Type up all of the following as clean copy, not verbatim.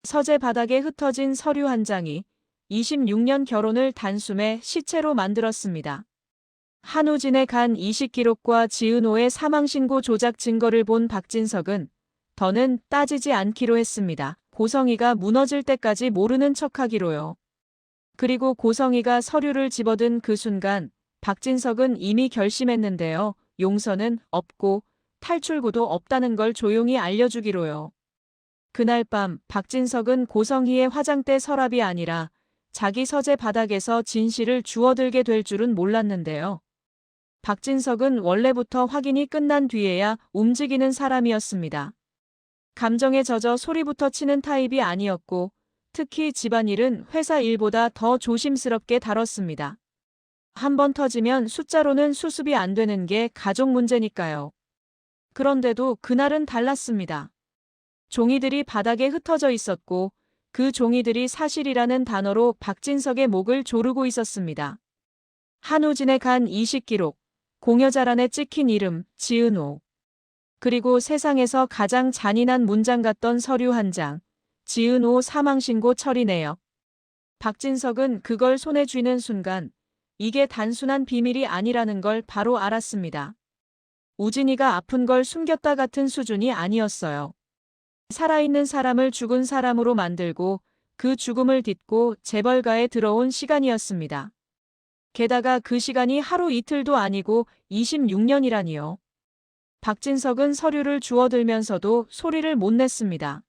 서재 바닥에 흩어진 서류 한 장이 26년 결혼을 단숨에 시체로 만들었습니다. 한우진의 간 이식 기록과 지은호의 사망신고 조작 증거를 본 박진석은 더는 따지지 않기로 했습니다. 고성이가 무너질 때까지 모르는 척하기로요. 그리고 고성이가 서류를 집어든 그 순간 박진석은 이미 결심했는데요. 용서는 없고 탈출구도 없다는 걸 조용히 알려주기로요. 그날 밤 박진석은 고성희의 화장대 서랍이 아니라 자기 서재 바닥에서 진실을 주워들게 될 줄은 몰랐는데요. 박진석은 원래부터 확인이 끝난 뒤에야 움직이는 사람이었습니다. 감정에 젖어 소리부터 치는 타입이 아니었고 특히 집안일은 회사 일보다 더 조심스럽게 다뤘습니다. 한번 터지면 숫자로는 수습이 안 되는 게 가족 문제니까요. 그런데도 그날은 달랐습니다. 종이들이 바닥에 흩어져 있었고 그 종이들이 사실이라는 단어로 박진석의 목을 조르고 있었습니다. 한우진의 간 이식 기록, 공여자란에 찍힌 이름, 지은호. 그리고 세상에서 가장 잔인한 문장 같던 서류 한 장, 지은호 사망신고 처리 내역. 박진석은 그걸 손에 쥐는 순간 이게 단순한 비밀이 아니라는 걸 바로 알았습니다. 우진이가 아픈 걸 숨겼다 같은 수준이 아니었어요. 살아있는 사람을 죽은 사람으로 만들고 그 죽음을 딛고 재벌가에 들어온 시간이었습니다. 게다가 그 시간이 하루 이틀도 아니고 26년이라니요. 박진석은 서류를 주워들면서도 소리를 못 냈습니다.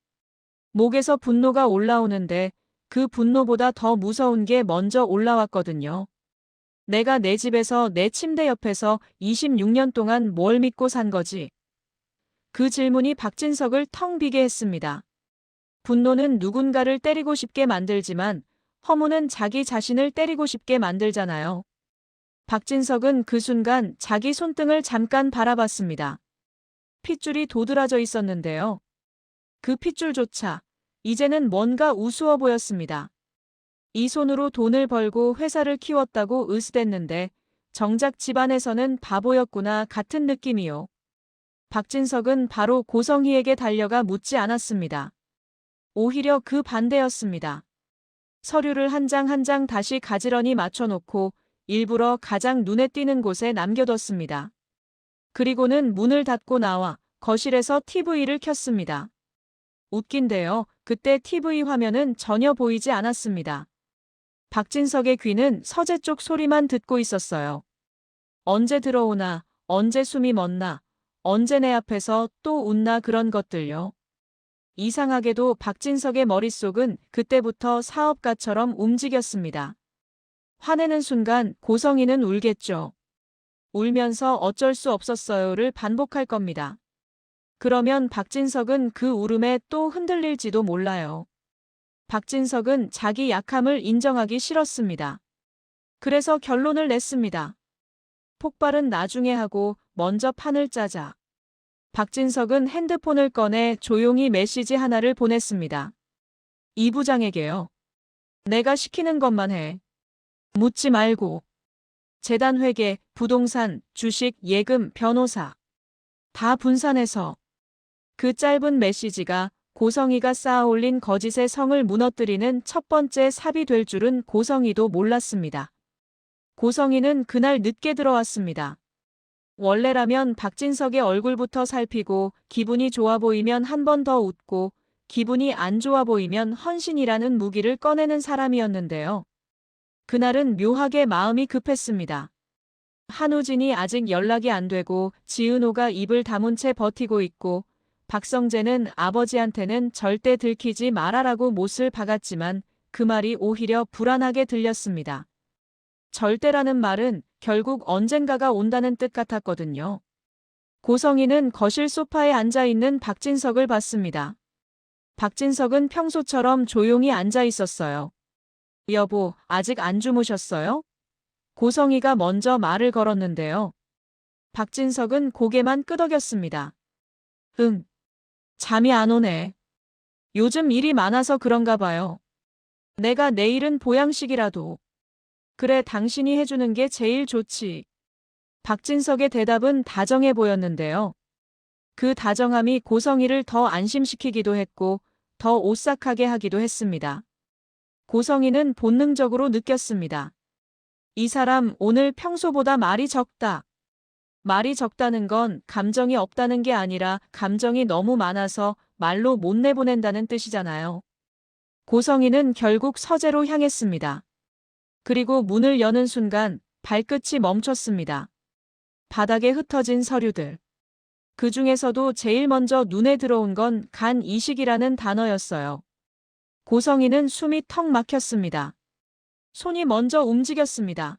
목에서 분노가 올라오는데 그 분노보다 더 무서운 게 먼저 올라왔거든요. 내가 내 집에서 내 침대 옆에서 26년 동안 뭘 믿고 산 거지? 그 질문이 박진석을 텅 비게 했습니다. 분노는 누군가를 때리고 싶게 만들지만 허무는 자기 자신을 때리고 싶게 만들잖아요. 박진석은 그 순간 자기 손등을 잠깐 바라봤습니다. 핏줄이 도드라져 있었는데요. 그 핏줄조차 이제는 뭔가 우스워 보였습니다. 이 손으로 돈을 벌고 회사를 키웠다고 으스댔는데 정작 집안에서는 바보였구나 같은 느낌이요. 박진석은 바로 고성희에게 달려가 묻지 않았습니다. 오히려 그 반대였습니다. 서류를 한 장 한 장 다시 가지런히 맞춰놓고 일부러 가장 눈에 띄는 곳에 남겨뒀습니다. 그리고는 문을 닫고 나와 거실에서 TV를 켰습니다. 웃긴데요. 그때 TV 화면은 전혀 보이지 않았습니다. 박진석의 귀는 서재 쪽 소리만 듣고 있었어요. 언제 들어오나, 언제 숨이 멎나, 언제 내 앞에서 또 웃나 그런 것들요. 이상하게도 박진석의 머릿속은 그때부터 사업가처럼 움직였습니다. 화내는 순간 고성이는 울겠죠. 울면서 어쩔 수 없었어요를 반복할 겁니다. 그러면 박진석은 그 울음에 또 흔들릴지도 몰라요. 박진석은 자기 약함을 인정하기 싫었습니다. 그래서 결론을 냈습니다. 폭발은 나중에 하고 먼저 판을 짜자. 박진석은 핸드폰을 꺼내 조용히 메시지 하나를 보냈습니다. 이 부장에게요. 내가 시키는 것만 해. 묻지 말고. 재단 회계, 부동산, 주식, 예금, 변호사. 다 분산해서. 그 짧은 메시지가 고성이가 쌓아올린 거짓의 성을 무너뜨리는 첫 번째 삽이 될 줄은 고성이도 몰랐습니다. 고성이는 그날 늦게 들어왔습니다. 원래라면 박진석의 얼굴부터 살피고 기분이 좋아 보이면 한 번 더 웃고 기분이 안 좋아 보이면 헌신이라는 무기를 꺼내는 사람이었는데요. 그날은 묘하게 마음이 급했습니다. 한우진이 아직 연락이 안 되고 지은호가 입을 다문 채 버티고 있고 박성재는 아버지한테는 절대 들키지 말아라고 못을 박았지만 그 말이 오히려 불안하게 들렸습니다. 절대라는 말은 결국 언젠가가 온다는 뜻 같았거든요. 고성이는 거실 소파에 앉아있는 박진석을 봤습니다. 박진석은 평소처럼 조용히 앉아 있었어요. 여보, 아직 안 주무셨어요? 고성이가 먼저 말을 걸었는데요. 박진석은 고개만 끄덕였습니다. 응. 잠이 안 오네. 요즘 일이 많아서 그런가 봐요. 내가 내일은 보양식이라도. 그래, 당신이 해주는 게 제일 좋지. 박진석의 대답은 다정해 보였는데요. 그 다정함이 고성이를 더 안심시키기도 했고 더 오싹하게 하기도 했습니다. 고성이는 본능적으로 느꼈습니다. 이 사람 오늘 평소보다 말이 적다. 말이 적다는 건 감정이 없다는 게 아니라 감정이 너무 많아서 말로 못 내보낸다는 뜻이잖아요. 고성이는 결국 서재로 향했습니다. 그리고 문을 여는 순간 발끝이 멈췄습니다. 바닥에 흩어진 서류들. 그 중에서도 제일 먼저 눈에 들어온 건 간 이식이라는 단어였어요. 고성이는 숨이 턱 막혔습니다. 손이 먼저 움직였습니다.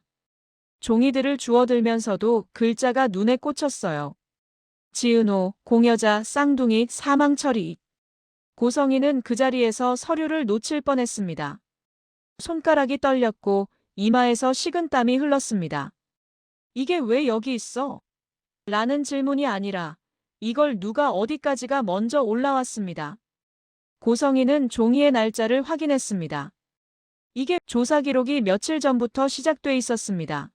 종이들을 주워들면서도 글자가 눈에 꽂혔어요. 지은호, 공여자, 쌍둥이, 사망 처리. 고성이는 그 자리에서 서류를 놓칠 뻔했습니다. 손가락이 떨렸고 이마에서 식은땀이 흘렀습니다. 이게 왜 여기 있어? 라는 질문이 아니라 이걸 누가 어디까지가 먼저 올라왔습니다. 고성이는 종이의 날짜를 확인했습니다. 이게 조사 기록이 며칠 전부터 시작돼 있었습니다.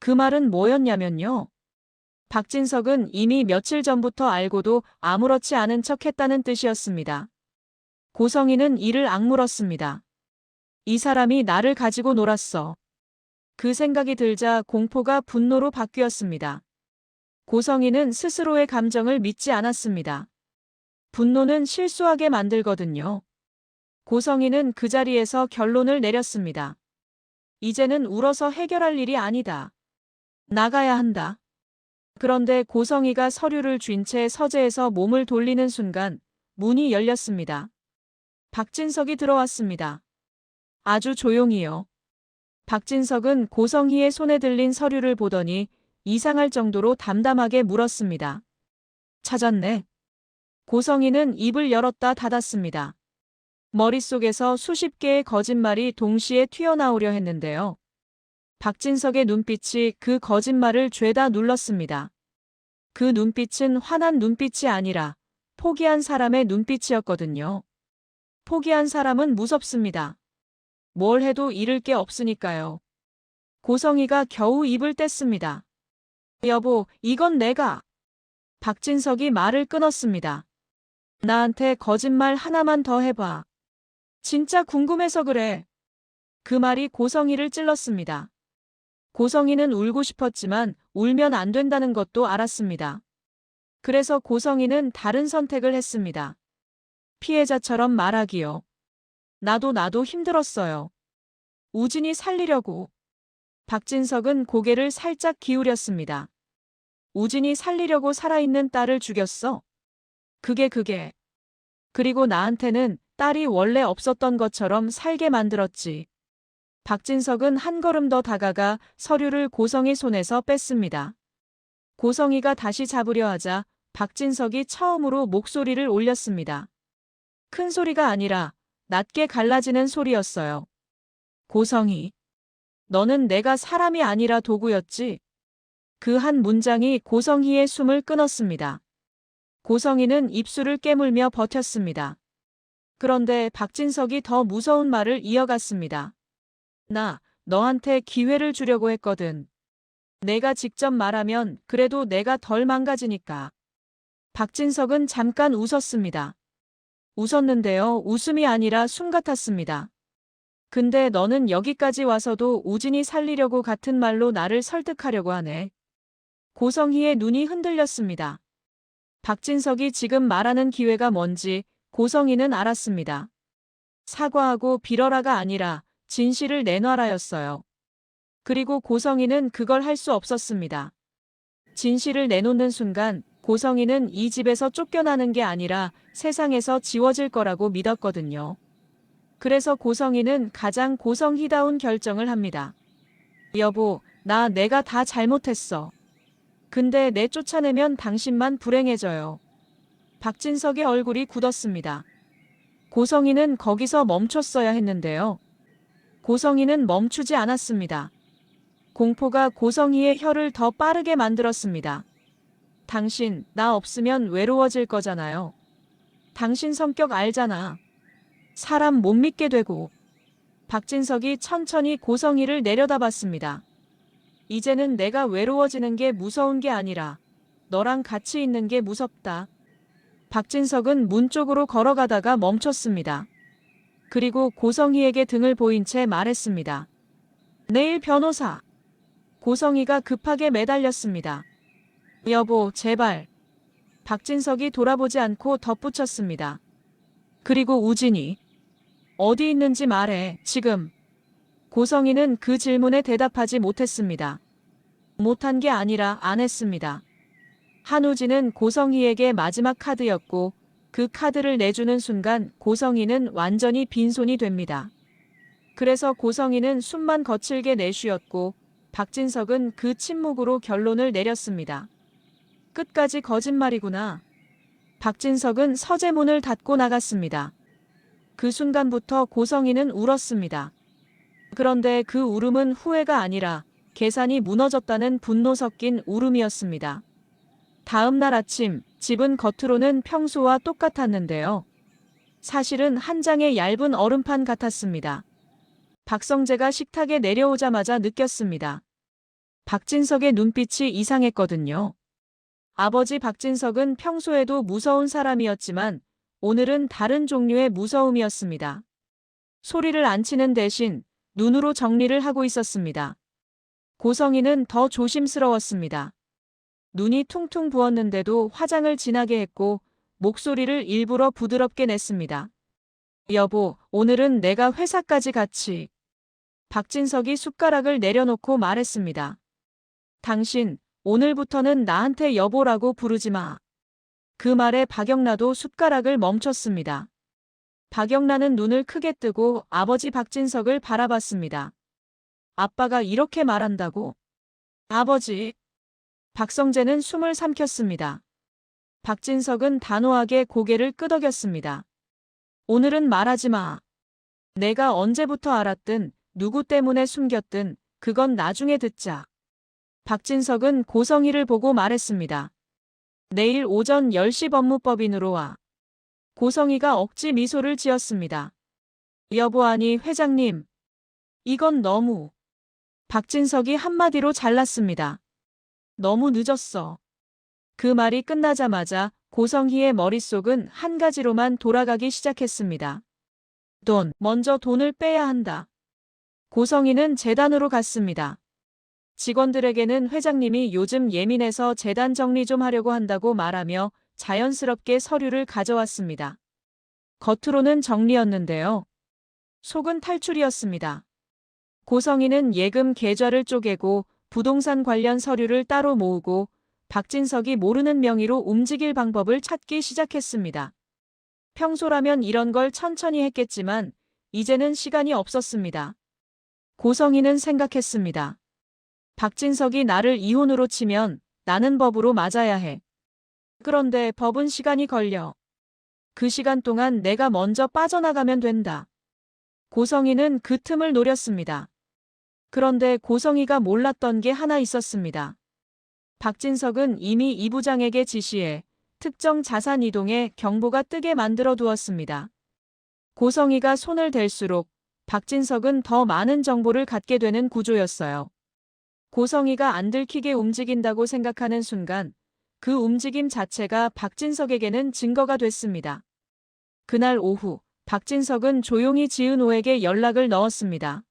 그 말은 뭐였냐면요. 박진석은 이미 며칠 전부터 알고도 아무렇지 않은 척 했다는 뜻이었습니다. 고성이는 이를 악물었습니다. 이 사람이 나를 가지고 놀았어. 그 생각이 들자 공포가 분노로 바뀌었습니다. 고성이는 스스로의 감정을 믿지 않았습니다. 분노는 실수하게 만들거든요. 고성이는 그 자리에서 결론을 내렸습니다. 이제는 울어서 해결할 일이 아니다. 나가야 한다. 그런데 고성이가 서류를 쥔 채 서재에서 몸을 돌리는 순간 문이 열렸습니다. 박진석이 들어왔습니다. 아주 조용히요. 박진석은 고성희의 손에 들린 서류를 보더니 이상할 정도로 담담하게 물었습니다. 찾았네. 고성희는 입을 열었다 닫았습니다. 머릿속에서 수십 개의 거짓말이 동시에 튀어나오려 했는데요. 박진석의 눈빛이 그 거짓말을 죄다 눌렀습니다. 그 눈빛은 화난 눈빛이 아니라 포기한 사람의 눈빛이었거든요. 포기한 사람은 무섭습니다. 뭘 해도 잃을 게 없으니까요. 고성이가 겨우 입을 뗐습니다. 여보, 이건 내가. 박진석이 말을 끊었습니다. 나한테 거짓말 하나만 더 해봐. 진짜 궁금해서 그래. 그 말이 고성이를 찔렀습니다. 고성이는 울고 싶었지만 울면 안 된다는 것도 알았습니다. 그래서 고성이는 다른 선택을 했습니다. 피해자처럼 말하기요. 나도 힘들었어요. 우진이 살리려고. 박진석은 고개를 살짝 기울였습니다. 우진이 살리려고 살아있는 딸을 죽였어? 그게. 그리고 나한테는 딸이 원래 없었던 것처럼 살게 만들었지. 박진석은 한 걸음 더 다가가 서류를 고성이 손에서 뺐습니다. 고성이가 다시 잡으려 하자 박진석이 처음으로 목소리를 올렸습니다. 큰 소리가 아니라 낮게 갈라지는 소리였어요. 고성이. 너는 내가 사람이 아니라 도구였지. 그 한 문장이 고성희의 숨을 끊었습니다. 고성희는 입술을 깨물며 버텼습니다. 그런데 박진석이 더 무서운 말을 이어갔습니다. 나 너한테 기회를 주려고 했거든. 내가 직접 말하면 그래도 내가 덜 망가지니까. 박진석은 잠깐 웃었습니다. 웃었는데요. 웃음이 아니라 숨 같았습니다. 근데 너는 여기까지 와서도 우진이 살리려고 같은 말로 나를 설득하려고 하네. 고성희의 눈이 흔들렸습니다. 박진석이 지금 말하는 기회가 뭔지 고성희는 알았습니다. 사과하고 빌어라가 아니라 진실을 내놔라였어요. 그리고 고성희는 그걸 할 수 없었습니다. 진실을 내놓는 순간 고성희는 이 집에서 쫓겨나는 게 아니라 세상에서 지워질 거라고 믿었거든요. 그래서 고성희는 가장 고성희다운 결정을 합니다. 여보, 내가 다 잘못했어. 근데 내 쫓아내면 당신만 불행해져요. 박진석의 얼굴이 굳었습니다. 고성희는 거기서 멈췄어야 했는데요. 고성희는 멈추지 않았습니다. 공포가 고성희의 혀를 더 빠르게 만들었습니다. 당신, 나 없으면 외로워질 거잖아요. 당신 성격 알잖아. 사람 못 믿게 되고. 박진석이 천천히 고성희를 내려다봤습니다. 이제는 내가 외로워지는 게 무서운 게 아니라 너랑 같이 있는 게 무섭다. 박진석은 문 쪽으로 걸어가다가 멈췄습니다. 그리고 고성희에게 등을 보인 채 말했습니다. 내일 변호사. 고성희가 급하게 매달렸습니다. 여보, 제발. 박진석이 돌아보지 않고 덧붙였습니다. 그리고 우진이. 어디 있는지 말해, 지금. 고성희는 그 질문에 대답하지 못했습니다. 못한 게 아니라 안 했습니다. 한우진은 고성희에게 마지막 카드였고 그 카드를 내주는 순간 고성희는 완전히 빈손이 됩니다. 그래서 고성희는 숨만 거칠게 내쉬었고 박진석은 그 침묵으로 결론을 내렸습니다. 끝까지 거짓말이구나. 박진석은 서재문을 닫고 나갔습니다. 그 순간부터 고성희는 울었습니다. 그런데 그 울음은 후회가 아니라 계산이 무너졌다는 분노 섞인 울음이었습니다. 다음 날 아침, 집은 겉으로는 평소와 똑같았는데요. 사실은 한 장의 얇은 얼음판 같았습니다. 박성재가 식탁에 내려오자마자 느꼈습니다. 박진석의 눈빛이 이상했거든요. 아버지 박진석은 평소에도 무서운 사람이었지만 오늘은 다른 종류의 무서움이었습니다. 소리를 안 치는 대신 눈으로 정리를 하고 있었습니다. 고성희는 더 조심스러웠습니다. 눈이 퉁퉁 부었는데도 화장을 진하게 했고 목소리를 일부러 부드럽게 냈습니다. 여보, 오늘은 내가 회사까지 같이. 박진석이 숟가락을 내려놓고 말했습니다. 당신, 오늘부터는 나한테 여보라고 부르지 마. 그 말에 박영란도 숟가락을 멈췄습니다. 박영란은 눈을 크게 뜨고 아버지 박진석을 바라봤습니다. 아빠가 이렇게 말한다고? 아버지. 박성재는 숨을 삼켰습니다. 박진석은 단호하게 고개를 끄덕였습니다. 오늘은 말하지 마. 내가 언제부터 알았든 누구 때문에 숨겼든 그건 나중에 듣자. 박진석은 고성희를 보고 말했습니다. 내일 오전 10시 법무법인으로 와. 고성희가 억지 미소를 지었습니다. 여보 아니 회장님. 이건 너무. 박진석이 한마디로 잘랐습니다. 너무 늦었어. 그 말이 끝나자마자 고성희의 머릿속은 한 가지로만 돌아가기 시작했습니다. 돈, 먼저 돈을 빼야 한다. 고성희는 재단으로 갔습니다. 직원들에게는 회장님이 요즘 예민해서 재단 정리 좀 하려고 한다고 말하며 자연스럽게 서류를 가져왔습니다. 겉으로는 정리였는데요. 속은 탈출이었습니다. 고성희는 예금 계좌를 쪼개고 부동산 관련 서류를 따로 모으고 박진석이 모르는 명의로 움직일 방법을 찾기 시작했습니다. 평소라면 이런 걸 천천히 했겠지만 이제는 시간이 없었습니다. 고성희는 생각했습니다. 박진석이 나를 이혼으로 치면 나는 법으로 맞아야 해. 그런데 법은 시간이 걸려. 그 시간 동안 내가 먼저 빠져나가면 된다. 고성희는 그 틈을 노렸습니다. 그런데 고성희가 몰랐던 게 하나 있었습니다. 박진석은 이미 이 부장에게 지시해 특정 자산 이동에 경보가 뜨게 만들어 두었습니다. 고성희가 손을 댈수록 박진석은 더 많은 정보를 갖게 되는 구조였어요. 고성희가 안 들키게 움직인다고 생각하는 순간 그 움직임 자체가 박진석에게는 증거가 됐습니다. 그날 오후 박진석은 조용히 지은호에게 연락을 넣었습니다.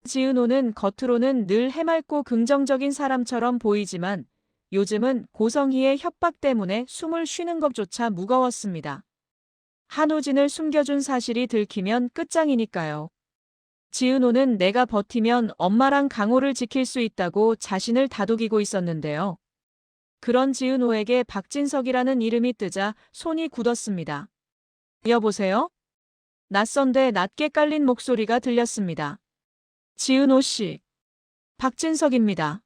지은호는 겉으로는 늘 해맑고 긍정적인 사람처럼 보이지만 요즘은 고성희의 협박 때문에 숨을 쉬는 것조차 무거웠습니다. 한우진을 숨겨준 사실이 들키면 끝장이니까요. 지은호는 내가 버티면 엄마랑 강호를 지킬 수 있다고 자신을 다독이고 있었는데요. 그런 지은호에게 박진석이라는 이름이 뜨자 손이 굳었습니다. 여보세요? 낯선데 낮게 깔린 목소리가 들렸습니다. 지은호 씨. 박진석입니다.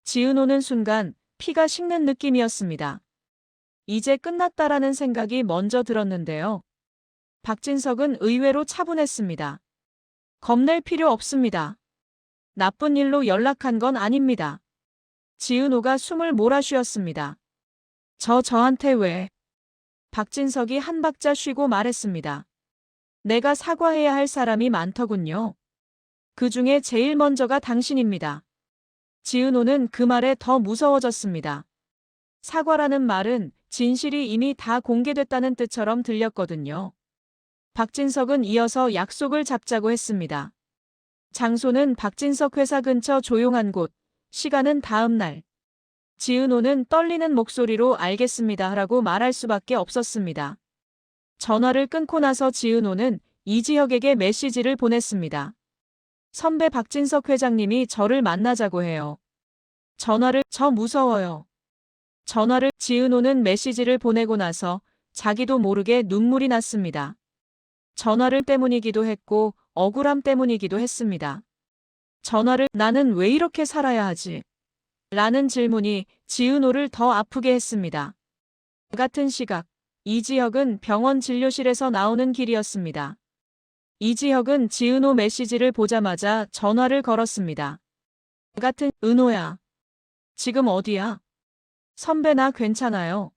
지은호는 순간 피가 식는 느낌이었습니다. 이제 끝났다라는 생각이 먼저 들었는데요. 박진석은 의외로 차분했습니다. 겁낼 필요 없습니다. 나쁜 일로 연락한 건 아닙니다. 지은호가 숨을 몰아쉬었습니다. 저한테 왜? 박진석이 한 박자 쉬고 말했습니다. 내가 사과해야 할 사람이 많더군요. 그 중에 제일 먼저가 당신입니다. 지은호는 그 말에 더 무서워졌습니다. 사과라는 말은 진실이 이미 다 공개됐다는 뜻처럼 들렸거든요. 박진석은 이어서 약속을 잡자고 했습니다. 장소는 박진석 회사 근처 조용한 곳, 시간은 다음 날. 지은호는 떨리는 목소리로 알겠습니다 라고 말할 수밖에 없었습니다. 전화를 끊고 나서 지은호는 이지혁에게 메시지를 보냈습니다. 선배 박진석 회장님이 저를 만나자고 해요. 저 무서워요. 지은호는 메시지를 보내고 나서 자기도 모르게 눈물이 났습니다. 전화를 때문이기도 했고 억울함 때문이기도 했습니다. 나는 왜 이렇게 살아야 하지? 라는 질문이 지은호를 더 아프게 했습니다. 같은 시각, 이지혁은 병원 진료실에서 나오는 길이었습니다. 이지혁은 지은호 메시지를 보자마자 전화를 걸었습니다. 은호야. 지금 어디야? 선배 나 괜찮아요.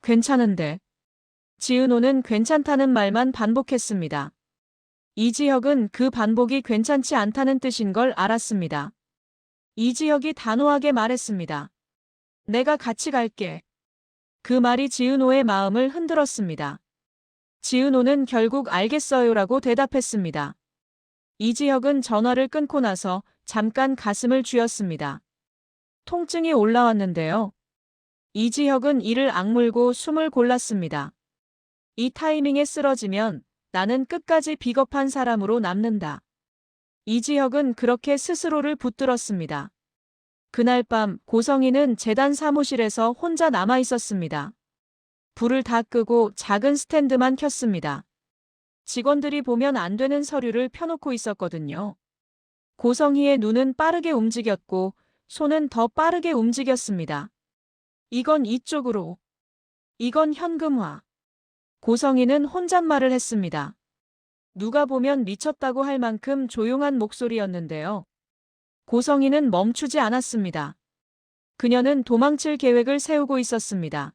괜찮은데. 지은호는 괜찮다는 말만 반복했습니다. 이지혁은 그 반복이 괜찮지 않다는 뜻인 걸 알았습니다. 이지혁이 단호하게 말했습니다. 내가 같이 갈게. 그 말이 지은호의 마음을 흔들었습니다. 지은호는 결국 알겠어요라고 대답했습니다. 이지혁은 전화를 끊고 나서 잠깐 가슴을 쥐었습니다. 통증이 올라왔는데요. 이지혁은 이를 악물고 숨을 골랐습니다. 이 타이밍에 쓰러지면 나는 끝까지 비겁한 사람으로 남는다. 이지혁은 그렇게 스스로를 붙들었습니다. 그날 밤 고성희는 재단 사무실에서 혼자 남아 있었습니다. 불을 다 끄고 작은 스탠드만 켰습니다. 직원들이 보면 안 되는 서류를 펴놓고 있었거든요. 고성희의 눈은 빠르게 움직였고 손은 더 빠르게 움직였습니다. 이건 이쪽으로. 이건 현금화. 고성희는 혼잣말을 했습니다. 누가 보면 미쳤다고 할 만큼 조용한 목소리였는데요. 고성희는 멈추지 않았습니다. 그녀는 도망칠 계획을 세우고 있었습니다.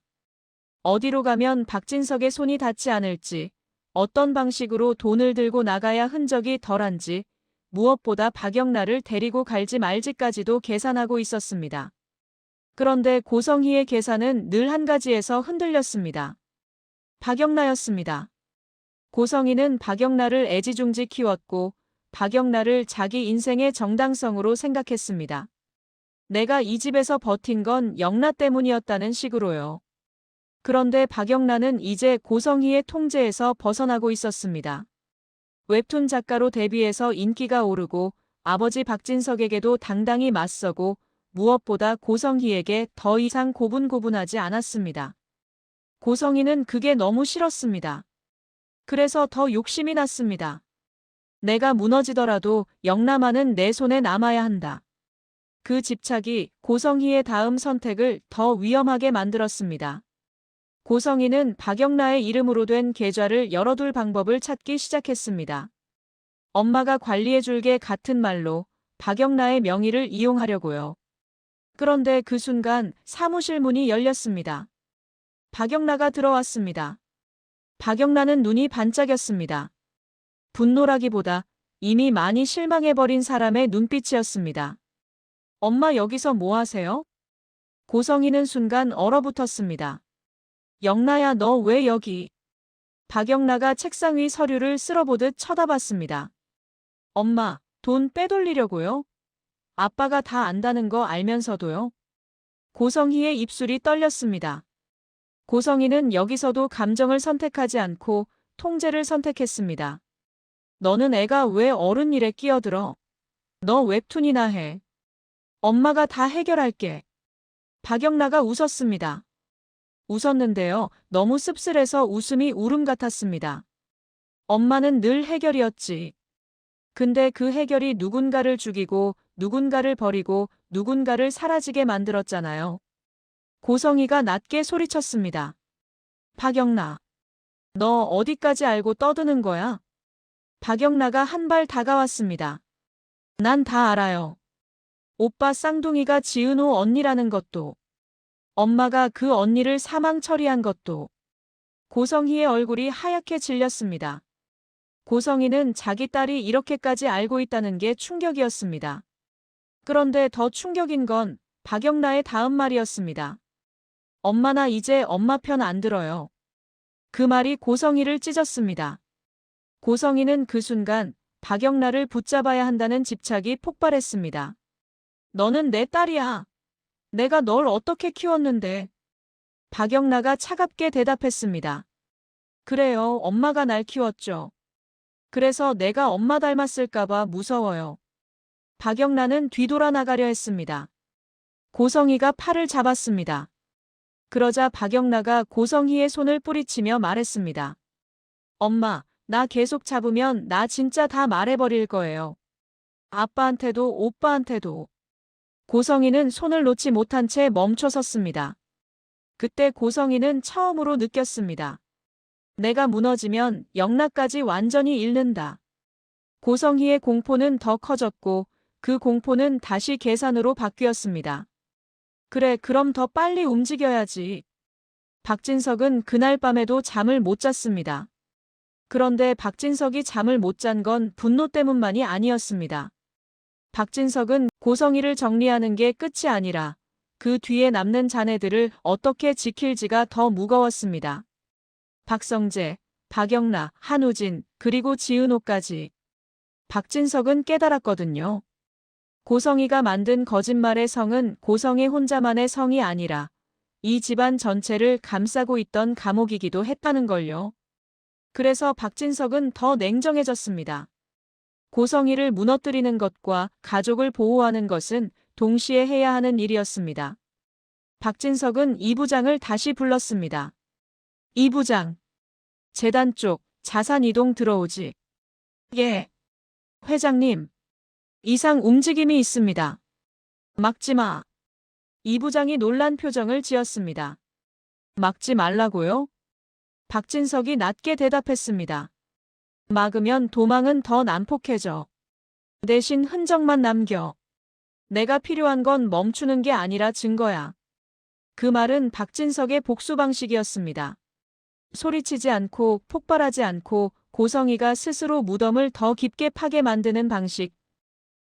어디로 가면 박진석의 손이 닿지 않을지, 어떤 방식으로 돈을 들고 나가야 흔적이 덜한지, 무엇보다 박영란을 데리고 갈지 말지까지도 계산하고 있었습니다. 그런데 고성희의 계산은 늘 한 가지에서 흔들렸습니다. 박영란이었습니다. 고성희는 박영란을 애지중지 키웠고 박영란을 자기 인생의 정당성으로 생각했습니다. 내가 이 집에서 버틴 건 영란 때문이었다는 식으로요. 그런데 박영란은 이제 고성희의 통제에서 벗어나고 있었습니다. 웹툰 작가로 데뷔해서 인기가 오르고 아버지 박진석에게도 당당히 맞서고 무엇보다 고성희에게 더 이상 고분고분하지 않았습니다. 고성희는 그게 너무 싫었습니다. 그래서 더 욕심이 났습니다. 내가 무너지더라도 영남아는 내 손에 남아야 한다. 그 집착이 고성희의 다음 선택을 더 위험하게 만들었습니다. 고성희는 박영란의 이름으로 된 계좌를 열어둘 방법을 찾기 시작했습니다. 엄마가 관리해줄게 같은 말로 박영란의 명의를 이용하려고요. 그런데 그 순간 사무실 문이 열렸습니다. 박영란가 들어왔습니다. 박영란은 눈이 반짝였습니다. 분노라기보다 이미 많이 실망해버린 사람의 눈빛이었습니다. 엄마 여기서 뭐 하세요? 고성희는 순간 얼어붙었습니다. 영란야 너 왜 여기? 박영란가 책상 위 서류를 쓸어보듯 쳐다봤습니다. 엄마, 돈 빼돌리려고요? 아빠가 다 안다는 거 알면서도요? 고성희의 입술이 떨렸습니다. 고성희는 여기서도 감정을 선택하지 않고 통제를 선택했습니다. 너는 애가 왜 어른 일에 끼어들어? 너 웹툰이나 해. 엄마가 다 해결할게. 박영란가 웃었습니다. 웃었는데요. 너무 씁쓸해서 웃음이 울음 같았습니다. 엄마는 늘 해결이었지. 근데 그 해결이 누군가를 죽이고 누군가를 버리고 누군가를 사라지게 만들었잖아요. 고성희가 낮게 소리쳤습니다. 박영란, 너 어디까지 알고 떠드는 거야? 박영란가 한 발 다가왔습니다. 난 다 알아요. 오빠 쌍둥이가 지은호 언니라는 것도. 엄마가 그 언니를 사망 처리한 것도. 고성희의 얼굴이 하얗게 질렸습니다. 고성희는 자기 딸이 이렇게까지 알고 있다는 게 충격이었습니다. 그런데 더 충격인 건 박영란의 다음 말이었습니다. 엄마 나 이제 엄마 편 안 들어요. 그 말이 고성희를 찢었습니다. 고성희는 그 순간 박영란을 붙잡아야 한다는 집착이 폭발했습니다. 너는 내 딸이야. 내가 널 어떻게 키웠는데. 박영란가 차갑게 대답했습니다. 그래요, 엄마가 날 키웠죠. 그래서 내가 엄마 닮았을까봐 무서워요. 박영란은 뒤돌아 나가려 했습니다. 고성희가 팔을 잡았습니다. 그러자 박영란가 고성희의 손을 뿌리치며 말했습니다. 엄마, 나 계속 잡으면 나 진짜 다 말해버릴 거예요. 아빠한테도 오빠한테도. 고성희는 손을 놓지 못한 채 멈춰 섰습니다. 그때 고성희는 처음으로 느꼈습니다. 내가 무너지면 영락까지 완전히 잃는다. 고성희의 공포는 더 커졌고 그 공포는 다시 계산으로 바뀌었습니다. 그래, 그럼 더 빨리 움직여야지. 박진석은 그날 밤에도 잠을 못 잤습니다. 그런데 박진석이 잠을 못 잔 건 분노 때문만이 아니었습니다. 박진석은 고성희를 정리하는 게 끝이 아니라 그 뒤에 남는 자네들을 어떻게 지킬지가 더 무거웠습니다. 박성재, 박영란, 한우진, 그리고 지은호까지. 박진석은 깨달았거든요. 고성희가 만든 거짓말의 성은 고성희 혼자만의 성이 아니라 이 집안 전체를 감싸고 있던 감옥이기도 했다는 걸요. 그래서 박진석은 더 냉정해졌습니다. 고성희를 무너뜨리는 것과 가족을 보호하는 것은 동시에 해야 하는 일이었습니다. 박진석은 이 부장을 다시 불렀습니다. 이 부장, 재단 쪽 자산 이동 들어오지. 예. 회장님, 이상 움직임이 있습니다. 막지 마. 이 부장이 놀란 표정을 지었습니다. 막지 말라고요? 박진석이 낮게 대답했습니다. 막으면 도망은 더 난폭해져. 대신 흔적만 남겨. 내가 필요한 건 멈추는 게 아니라 증거야. 그 말은 박진석의 복수 방식이었습니다. 소리치지 않고 폭발하지 않고 고성희가 스스로 무덤을 더 깊게 파게 만드는 방식.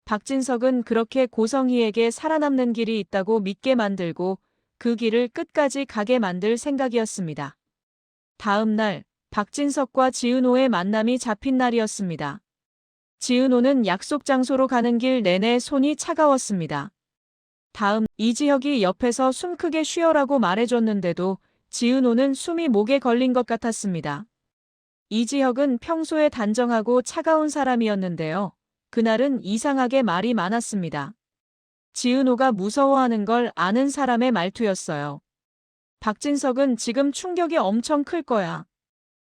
박진석은 그렇게 고성희에게 살아남는 길이 있다고 믿게 만들고 그 길을 끝까지 가게 만들 생각이었습니다. 다음 날 박진석과 지은호의 만남이 잡힌 날이었습니다. 지은호는 약속 장소로 가는 길 내내 손이 차가웠습니다. 다음 이지혁이 옆에서 숨 크게 쉬어라고 말해줬는데도 지은호는 숨이 목에 걸린 것 같았습니다. 이지혁은 평소에 단정하고 차가운 사람이었는데요. 그날은 이상하게 말이 많았습니다. 지은호가 무서워하는 걸 아는 사람의 말투였어요. 박진석은 지금 충격이 엄청 클 거야.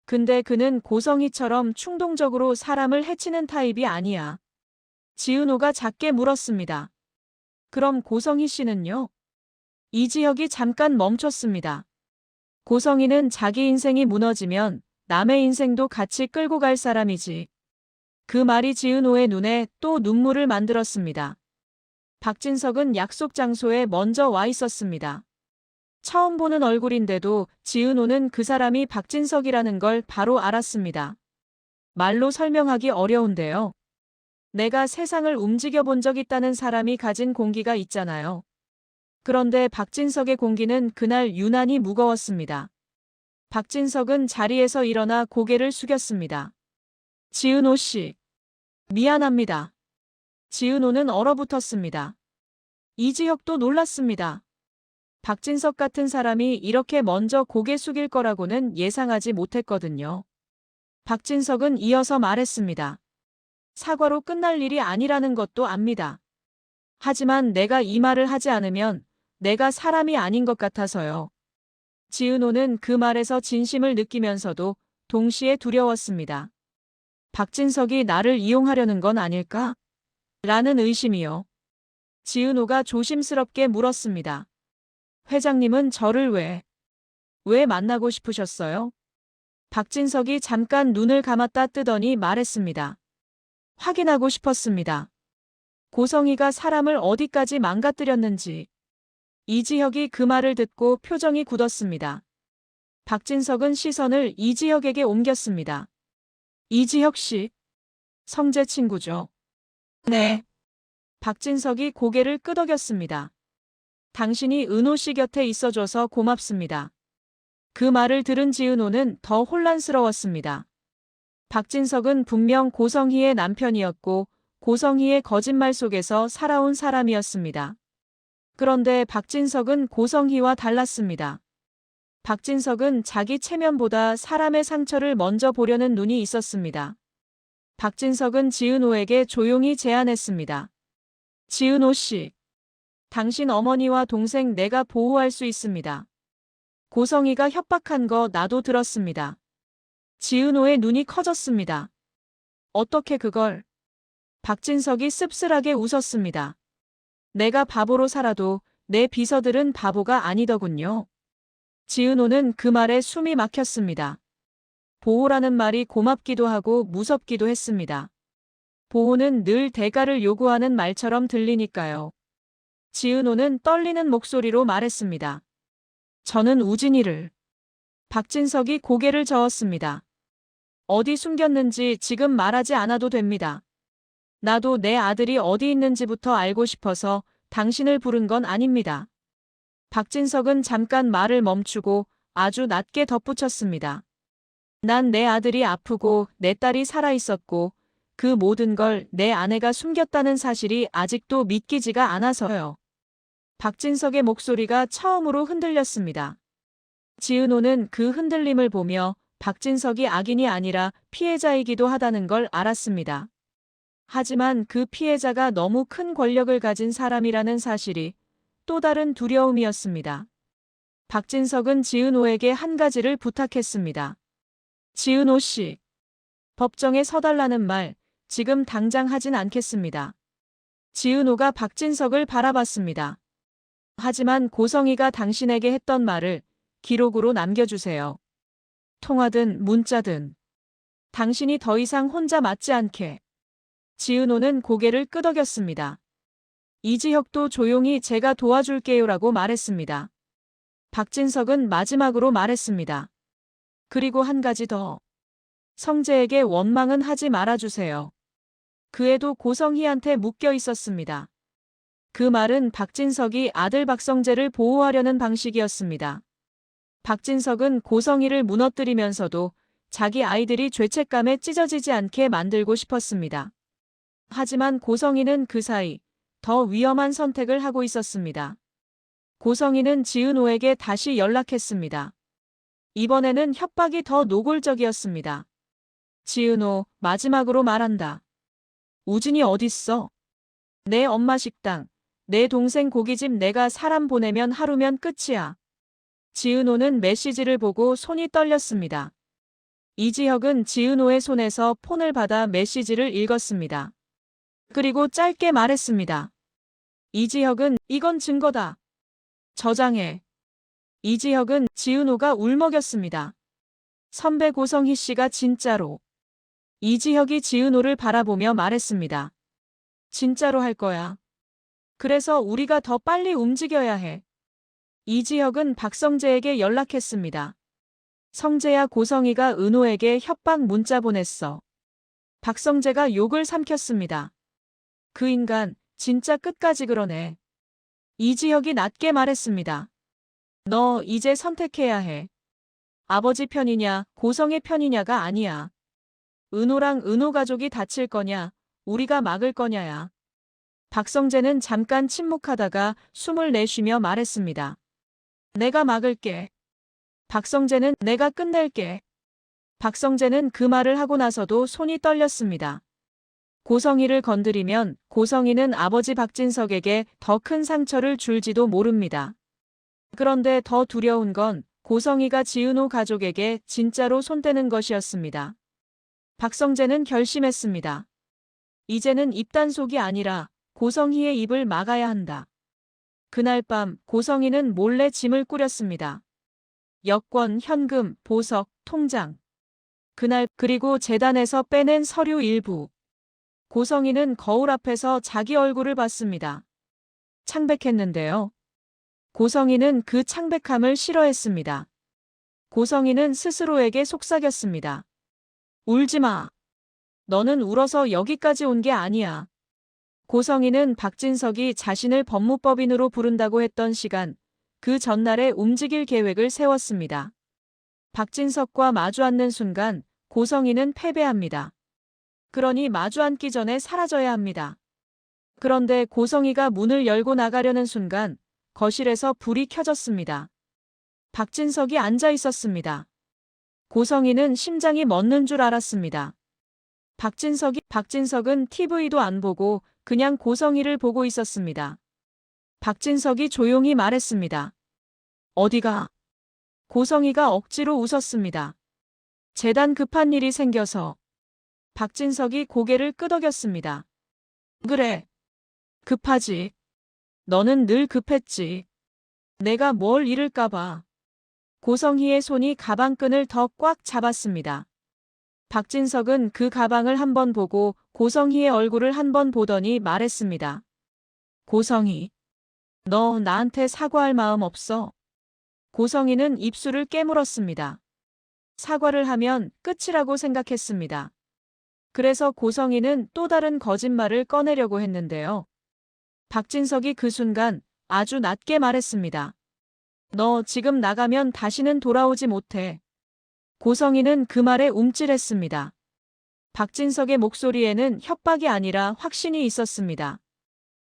근데 그는 고성희처럼 충동적으로 사람을 해치는 타입이 아니야. 지은호가 작게 물었습니다. 그럼 고성희 씨는요? 이지혁이 잠깐 멈췄습니다. 고성희는 자기 인생이 무너지면 남의 인생도 같이 끌고 갈 사람이지. 그 말이 지은호의 눈에 또 눈물을 만들었습니다. 박진석은 약속 장소에 먼저 와 있었습니다. 처음 보는 얼굴인데도 지은호는 그 사람이 박진석이라는 걸 바로 알았습니다. 말로 설명하기 어려운데요. 내가 세상을 움직여 본 적 있다는 사람이 가진 공기가 있잖아요. 그런데 박진석의 공기는 그날 유난히 무거웠습니다. 박진석은 자리에서 일어나 고개를 숙였습니다. 지은호 씨, 미안합니다. 지은호는 얼어붙었습니다. 이지혁도 놀랐습니다. 박진석 같은 사람이 이렇게 먼저 고개 숙일 거라고는 예상하지 못했거든요. 박진석은 이어서 말했습니다. 사과로 끝날 일이 아니라는 것도 압니다. 하지만 내가 이 말을 하지 않으면 내가 사람이 아닌 것 같아서요. 지은호는 그 말에서 진심을 느끼면서도 동시에 두려웠습니다. 박진석이 나를 이용하려는 건 아닐까? 라는 의심이요. 지은호가 조심스럽게 물었습니다. 회장님은 저를 왜 만나고 싶으셨어요? 박진석이 잠깐 눈을 감았다 뜨더니 말했습니다. 확인하고 싶었습니다. 고성희가 사람을 어디까지 망가뜨렸는지. 이지혁이 그 말을 듣고 표정이 굳었습니다. 박진석은 시선을 이지혁에게 옮겼습니다. 이지혁 씨, 성재 친구죠? 네. 박진석이 고개를 끄덕였습니다. 당신이 은호 씨 곁에 있어줘서 고맙습니다. 그 말을 들은 지은호는 더 혼란스러웠습니다. 박진석은 분명 고성희의 남편이었고 고성희의 거짓말 속에서 살아온 사람이었습니다. 그런데 박진석은 고성희와 달랐습니다. 박진석은 자기 체면보다 사람의 상처를 먼저 보려는 눈이 있었습니다. 박진석은 지은호에게 조용히 제안했습니다. 지은호 씨, 당신 어머니와 동생 내가 보호할 수 있습니다. 고성희가 협박한 거 나도 들었습니다. 지은호의 눈이 커졌습니다. 어떻게 그걸? 박진석이 씁쓸하게 웃었습니다. 내가 바보로 살아도 내 비서들은 바보가 아니더군요. 지은호는 그 말에 숨이 막혔습니다. 보호라는 말이 고맙기도 하고 무섭기도 했습니다. 보호는 늘 대가를 요구하는 말처럼 들리니까요. 지은호는 떨리는 목소리로 말했습니다. 저는 우진이를. 박진석이 고개를 저었습니다. 어디 숨겼는지 지금 말하지 않아도 됩니다. 나도 내 아들이 어디 있는지부터 알고 싶어서 당신을 부른 건 아닙니다. 박진석은 잠깐 말을 멈추고 아주 낮게 덧붙였습니다. 난 내 아들이 아프고 내 딸이 살아있었고 그 모든 걸 내 아내가 숨겼다는 사실이 아직도 믿기지가 않아서요. 박진석의 목소리가 처음으로 흔들렸습니다. 지은호는 그 흔들림을 보며 박진석이 악인이 아니라 피해자이기도 하다는 걸 알았습니다. 하지만 그 피해자가 너무 큰 권력을 가진 사람이라는 사실이 또 다른 두려움이었습니다. 박진석은 지은호에게 한 가지를 부탁했습니다. 지은호 씨, 법정에 서달라는 말 지금 당장 하진 않겠습니다. 지은호가 박진석을 바라봤습니다. 하지만 고성희가 당신에게 했던 말을 기록으로 남겨주세요. 통화든 문자든. 당신이 더 이상 혼자 맞지 않게. 지은호는 고개를 끄덕였습니다. 이지혁도 조용히 제가 도와줄게요라고 말했습니다. 박진석은 마지막으로 말했습니다. 그리고 한 가지 더. 성재에게 원망은 하지 말아주세요. 그 애도 고성희한테 묶여 있었습니다. 그 말은 박진석이 아들 박성재를 보호하려는 방식이었습니다. 박진석은 고성희를 무너뜨리면서도 자기 아이들이 죄책감에 찢어지지 않게 만들고 싶었습니다. 하지만 고성희는 그 사이 더 위험한 선택을 하고 있었습니다. 고성희는 지은호에게 다시 연락했습니다. 이번에는 협박이 더 노골적이었습니다. 지은호, 마지막으로 말한다. 우진이 어딨어? 내 엄마 식당, 내 동생 고깃집 내가 사람 보내면 하루면 끝이야. 지은호는 메시지를 보고 손이 떨렸습니다. 이지혁은 지은호의 손에서 폰을 받아 메시지를 읽었습니다. 그리고 짧게 말했습니다. 이지혁은 이건 증거다. 저장해. 이지혁은 지은호가 울먹였습니다. 선배 고성희 씨가 진짜로. 이지혁이 지은호를 바라보며 말했습니다. 진짜로 할 거야. 그래서 우리가 더 빨리 움직여야 해. 이지혁은 박성재에게 연락했습니다. 성재야 고성희가 은호에게 협박 문자 보냈어. 박성재가 욕을 삼켰습니다. 그 인간 진짜 끝까지 그러네. 이지혁이 낮게 말했습니다. 너 이제 선택해야 해. 아버지 편이냐 고성의 편이냐가 아니야. 은호랑 은호 가족이 다칠 거냐 우리가 막을 거냐야. 박성재는 잠깐 침묵하다가 숨을 내쉬며 말했습니다. 내가 막을게. 박성재는 내가 끝낼게. 박성재는 그 말을 하고 나서도 손이 떨렸습니다. 고성희를 건드리면 고성희는 아버지 박진석에게 더 큰 상처를 줄지도 모릅니다. 그런데 더 두려운 건 고성희가 지은호 가족에게 진짜로 손대는 것이었습니다. 박성재는 결심했습니다. 이제는 입단속이 아니라 고성희의 입을 막아야 한다. 그날 밤 고성희는 몰래 짐을 꾸렸습니다. 여권, 현금, 보석, 통장. 그날 그리고 재단에서 빼낸 서류 일부. 고성희는 거울 앞에서 자기 얼굴을 봤습니다. 창백했는데요. 고성희는 그 창백함을 싫어했습니다. 고성희는 스스로에게 속삭였습니다. 울지 마. 너는 울어서 여기까지 온 게 아니야. 고성희는 박진석이 자신을 법무법인으로 부른다고 했던 시간, 그 전날에 움직일 계획을 세웠습니다. 박진석과 마주 앉는 순간 고성희는 패배합니다. 그러니 마주 앉기 전에 사라져야 합니다. 그런데 고성희가 문을 열고 나가려는 순간 거실에서 불이 켜졌습니다. 박진석이 앉아 있었습니다. 고성희는 심장이 멎는 줄 알았습니다. 박진석은 TV도 안 보고 그냥 고성희를 보고 있었습니다. 박진석이 조용히 말했습니다. 어디가? 고성희가 억지로 웃었습니다. 재단 급한 일이 생겨서. 박진석이 고개를 끄덕였습니다. 그래. 급하지. 너는 늘 급했지. 내가 뭘 잃을까봐. 고성희의 손이 가방끈을 더 꽉 잡았습니다. 박진석은 그 가방을 한번 보고 고성희의 얼굴을 한번 보더니 말했습니다. 고성희, 너 나한테 사과할 마음 없어? 고성희는 입술을 깨물었습니다. 사과를 하면 끝이라고 생각했습니다. 그래서 고성희는 또 다른 거짓말을 꺼내려고 했는데요. 박진석이 그 순간 아주 낮게 말했습니다. 너 지금 나가면 다시는 돌아오지 못해. 고성희는 그 말에 움찔했습니다. 박진석의 목소리에는 협박이 아니라 확신이 있었습니다.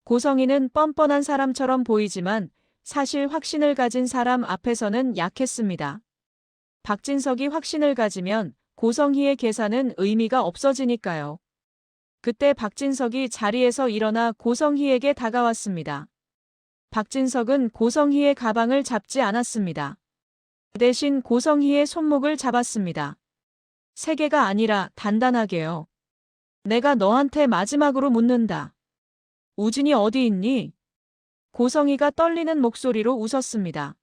고성희는 뻔뻔한 사람처럼 보이지만 사실 확신을 가진 사람 앞에서는 약했습니다. 박진석이 확신을 가지면 고성희의 계산은 의미가 없어지니까요. 그때 박진석이 자리에서 일어나 고성희에게 다가왔습니다. 박진석은 고성희의 가방을 잡지 않았습니다. 대신 고성희의 손목을 잡았습니다. 세게가 아니라 단단하게요. 내가 너한테 마지막으로 묻는다. 우진이 어디 있니? 고성희가 떨리는 목소리로 웃었습니다.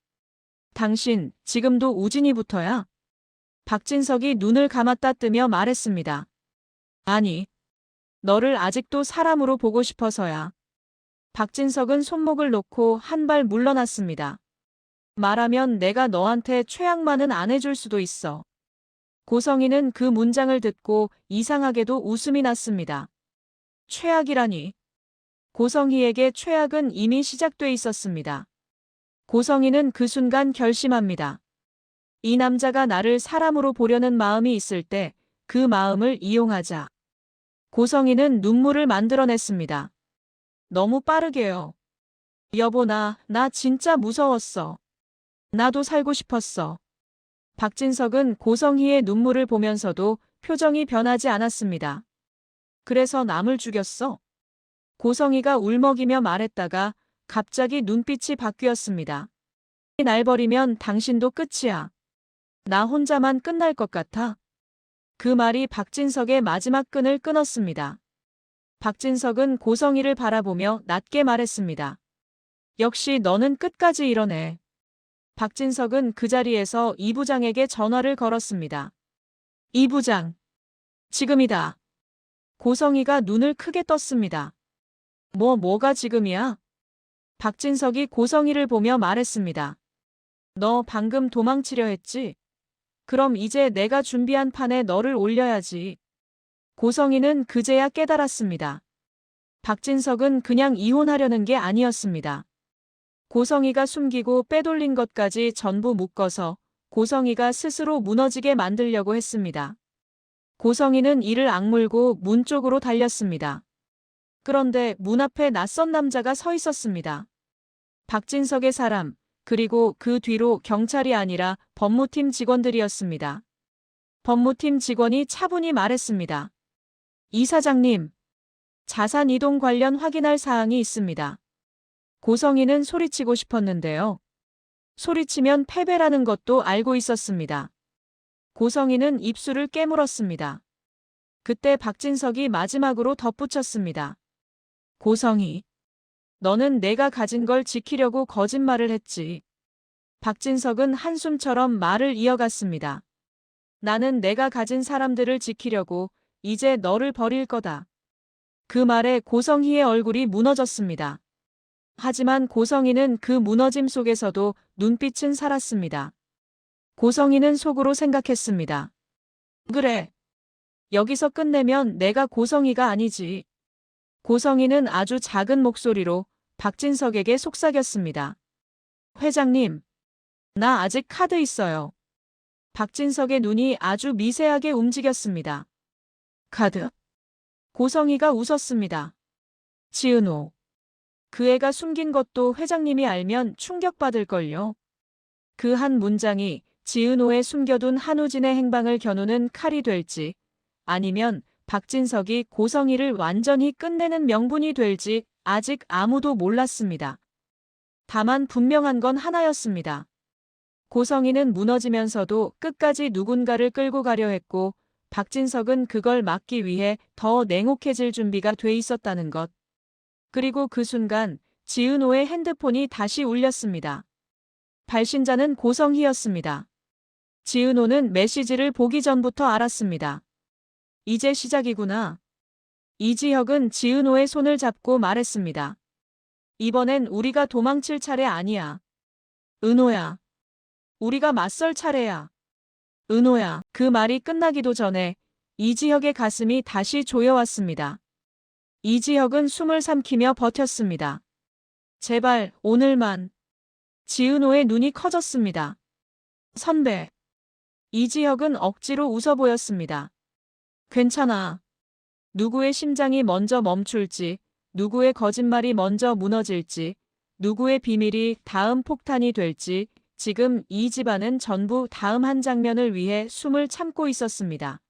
당신 지금도 우진이부터야? 박진석이 눈을 감았다 뜨며 말했습니다. 아니, 너를 아직도 사람으로 보고 싶어서야. 박진석은 손목을 놓고 한 발 물러났습니다. 말하면 내가 너한테 최악만은 안 해줄 수도 있어. 고성희는 그 문장을 듣고 이상하게도 웃음이 났습니다. 최악이라니. 고성희에게 최악은 이미 시작돼 있었습니다. 고성희는 그 순간 결심합니다. 이 남자가 나를 사람으로 보려는 마음이 있을 때 그 마음을 이용하자. 고성희는 눈물을 만들어냈습니다. 너무 빠르게요. 여보 나 진짜 무서웠어. 나도 살고 싶었어. 박진석은 고성희의 눈물을 보면서도 표정이 변하지 않았습니다. 그래서 남을 죽였어? 고성희가 울먹이며 말했다가 갑자기 눈빛이 바뀌었습니다. 날 버리면 당신도 끝이야. 나 혼자만 끝날 것 같아. 그 말이 박진석의 마지막 끈을 끊었습니다. 박진석은 고성희를 바라보며 낮게 말했습니다. 역시 너는 끝까지 이러네. 박진석은 그 자리에서 이 부장에게 전화를 걸었습니다. 이 부장. 지금이다. 고성희가 눈을 크게 떴습니다. 뭐가 지금이야? 박진석이 고성희를 보며 말했습니다. 너 방금 도망치려 했지? 그럼 이제 내가 준비한 판에 너를 올려야지. 고성희는 그제야 깨달았습니다. 박진석은 그냥 이혼하려는 게 아니었습니다. 고성희가 숨기고 빼돌린 것까지 전부 묶어서 고성희가 스스로 무너지게 만들려고 했습니다. 고성희는 이를 악물고 문 쪽으로 달렸습니다. 그런데 문 앞에 낯선 남자가 서 있었습니다. 박진석의 사람, 그리고 그 뒤로 경찰이 아니라 법무팀 직원들이었습니다. 법무팀 직원이 차분히 말했습니다. 이사장님, 자산 이동 관련 확인할 사항이 있습니다. 고성희는 소리치고 싶었는데요. 소리치면 패배라는 것도 알고 있었습니다. 고성희는 입술을 깨물었습니다. 그때 박진석이 마지막으로 덧붙였습니다. 고성희, 너는 내가 가진 걸 지키려고 거짓말을 했지. 박진석은 한숨처럼 말을 이어갔습니다. 나는 내가 가진 사람들을 지키려고 이제 너를 버릴 거다. 그 말에 고성희의 얼굴이 무너졌습니다. 하지만 고성희는 그 무너짐 속에서도 눈빛은 살았습니다. 고성희는 속으로 생각했습니다. 그래. 여기서 끝내면 내가 고성희가 아니지. 고성희는 아주 작은 목소리로 박진석에게 속삭였습니다. 회장님, 나 아직 카드 있어요. 박진석의 눈이 아주 미세하게 움직였습니다. 카드? 고성희가 웃었습니다. 지은호. 그 애가 숨긴 것도 회장님이 알면 충격받을걸요. 그 한 문장이 지은호의 숨겨둔 한우진의 행방을 겨누는 칼이 될지, 아니면 박진석이 고성희를 완전히 끝내는 명분이 될지 아직 아무도 몰랐습니다. 다만 분명한 건 하나였습니다. 고성희는 무너지면서도 끝까지 누군가를 끌고 가려 했고, 박진석은 그걸 막기 위해 더 냉혹해질 준비가 돼 있었다는 것. 그리고 그 순간 지은호의 핸드폰이 다시 울렸습니다. 발신자는 고성희였습니다. 지은호는 메시지를 보기 전부터 알았습니다. 이제 시작이구나. 이지혁은 지은호의 손을 잡고 말했습니다. 이번엔 우리가 도망칠 차례 아니야. 은호야. 우리가 맞설 차례야. 은호야. 그 말이 끝나기도 전에 이지혁의 가슴이 다시 조여왔습니다. 이지혁은 숨을 삼키며 버텼습니다. 제발 오늘만. 지은호의 눈이 커졌습니다. 선배. 이지혁은 억지로 웃어 보였습니다. 괜찮아. 누구의 심장이 먼저 멈출지, 누구의 거짓말이 먼저 무너질지, 누구의 비밀이 다음 폭탄이 될지, 지금 이 집안은 전부 다음 한 장면을 위해 숨을 참고 있었습니다.